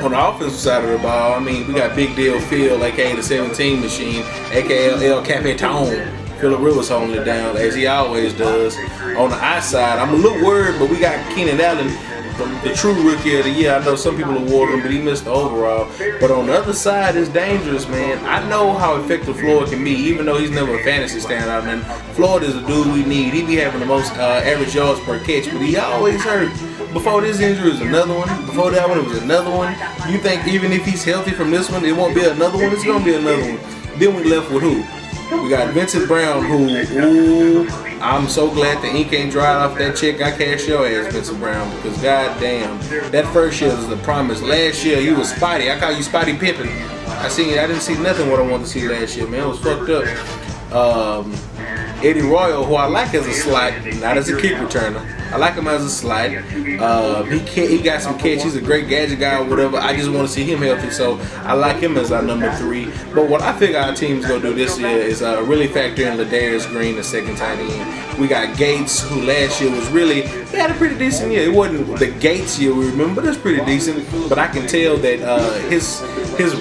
On the offensive side of the ball, I mean, we got Big Deal Phil, aka the 17 machine, aka El Capitan. Phillip Rivers holding it down as he always does. On the eye side, I'm a little worried, but we got Keenan Allen, the true rookie of the year. I know some people award him, but he missed the overall. But on the other side, it's dangerous, man. I know how effective Floyd can be, even though he's never a fantasy standout. Man, Floyd is the dude we need. He be having the most average yards per catch, but he always hurt. Before this injury was another one. Before that one, it was another one. You think even if he's healthy from this one, it won't be another one? It's gonna be another one. Then we left with who? We got Vincent Brown, who, ooh, I'm so glad the ink ain't dried off that check. I cashed your ass, Vincent Brown, because goddamn, that first year was the promise. Last year, you was Spotty. I call you Spotty Pippen. I didn't see nothing what I wanted to see last year, man. It was fucked up. Eddie Royal, who I like as a slot, not as a kick returner. I like him as a slot. He got some catch. He's a great gadget guy or whatever. I just want to see him healthy, so I like him as our number 3. But what I figure our team's gonna do this year is really factor in Ladarius Green, the second tight end. We got Gates, who last year was really, he had a pretty decent year. It wasn't the Gates year we remember, but it's pretty decent. But I can tell that his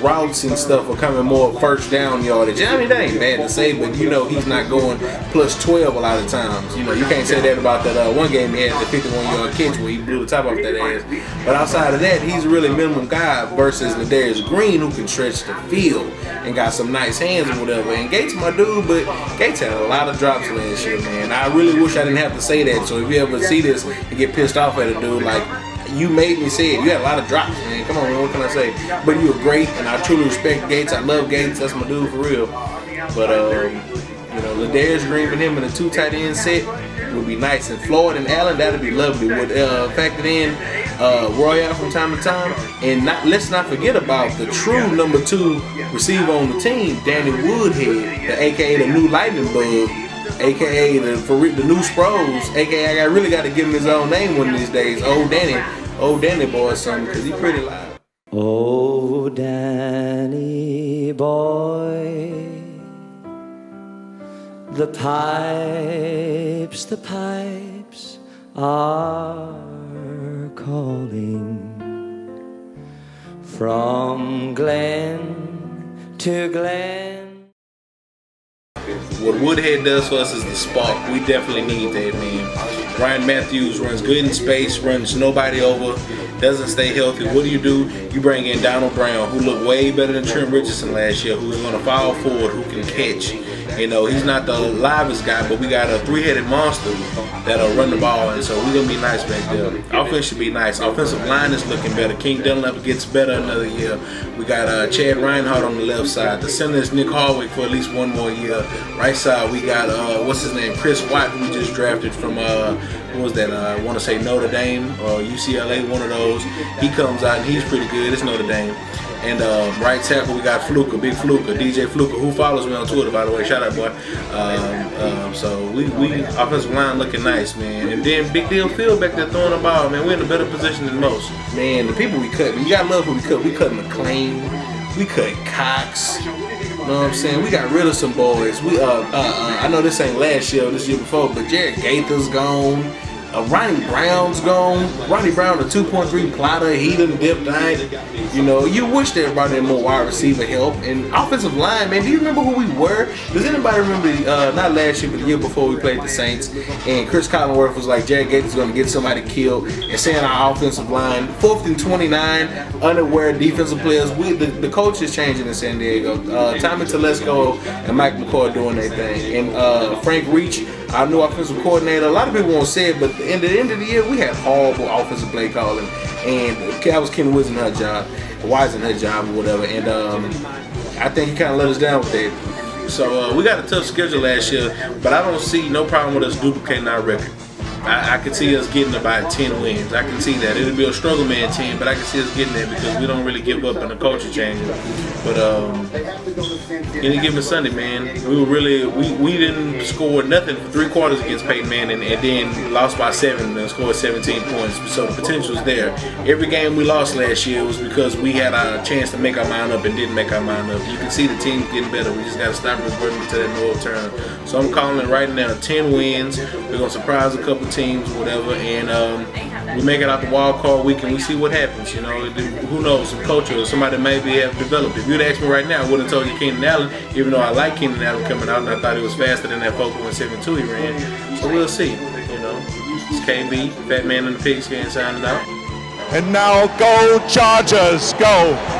routes and stuff are coming more first down yardage. I mean, that ain't bad to say, but you know he's not going plus 12 a lot of times. You know, you can't say that about that one game he had the 51-yard catch where he blew the top off that ass. But outside of that, he's really a minimum guy versus Ladarius Green, who can stretch the field and got some nice hands or whatever. And Gates my dude, but Gates had a lot of drops last year, man. I really wish I didn't have to say that. So if you ever see this and get pissed off at a dude, like, you made me say it. You had a lot of drops, man. Come on, man. What can I say? But you were great, and I truly respect Gates. I love Gates. That's my dude for real. But you know, Ladarius Green and him in a 2 tight end set would be nice. And Floyd and Allen, that'd be lovely. Would factor in Roy out from time to time. And let's not forget about the true number 2 receiver on the team, Danny Woodhead, aka the new lightning bug, aka the new Sproles, aka I really got to give him his own name one of these days. Old Danny boy or something, because he pretty loud. Oh, Danny boy, the pipes are calling from glen to glen. What Woodhead does for us is the spark. We definitely need that, man. Ryan Matthews runs good in space, runs nobody over, doesn't stay healthy. What do? You bring in Donald Brown, who looked way better than Trent Richardson last year, who's going to fall forward, who can catch. You know, he's not the livest guy, but we got a 3-headed monster that'll run the ball, and so we're going to be nice back there. Offense should be nice. Offensive line is looking better. King Dunlap gets better another year. We got Chad Reinhardt on the left side. The center is Nick Hardwick for at least 1 more year. Right side, we got, what's his name, Chris Watt, who we just drafted from, what was that, I want to say Notre Dame or UCLA, one of those. He comes out and he's pretty good. It's Notre Dame. And right tackle, we got Fluker, Big Fluker, DJ Fluker, who follows me on Twitter, by the way. Shout out, boy. So we offensive line looking nice, man. And then Big Deal Phil back there throwing the ball, man. We're in a better position than most. Man, the people we cut, you gotta love who we cut. We cut McLean, we cut Cox. You know what I'm saying? We got rid of some boys. We I know this ain't last year or this year before, but Jared Gaither's gone. Ronnie Brown's gone. Ronnie Brown, the 2.3 plotter, he done dipped out. You know, you wish they brought in more wide receiver help. And offensive line, man, do you remember who we were? Does anybody remember, not last year, but the year before we played the Saints, and Chris Collinsworth was like, Jared Gaither's going to get somebody killed, and saying our offensive line, 4th and 29, unaware defensive players. The coach is changing in San Diego. Tommy Telesco and Mike McCoy doing their thing. And Frank Reach, our new offensive coordinator, a lot of people won't say it, but at the end of the year, we had horrible offensive play calling, and that was Ken Wise in her job, or whatever, and I think he kind of let us down with that. So we got a tough schedule last year, but I don't see no problem with us duplicating our record. I can see us getting about 10 wins. I can see that. It'll be a struggle man team, but I can see us getting there because we don't really give up in the culture change. But any given Sunday, man, we didn't score nothing for 3 quarters against Peyton Manning, and then lost by 7 and scored 17 points. So the potential's there. Every game we lost last year was because we had a chance to make our mind up and didn't make our mind up. You can see the team's getting better. We just got to stop reverting to that north turn. So I'm calling it right now 10 wins. We're gonna surprise a couple teams or whatever, and we make it out the wild card week and we see what happens. You know, who knows, some coach or somebody maybe have developed. If you'd asked me right now, I wouldn't have told you Keenan Allen, even though I like Keenan Allen coming out and I thought he was faster than that 4.72 he ran. So we'll see. You know, it's KB, Fatman and the Pigskin signing out. And now go Chargers, go!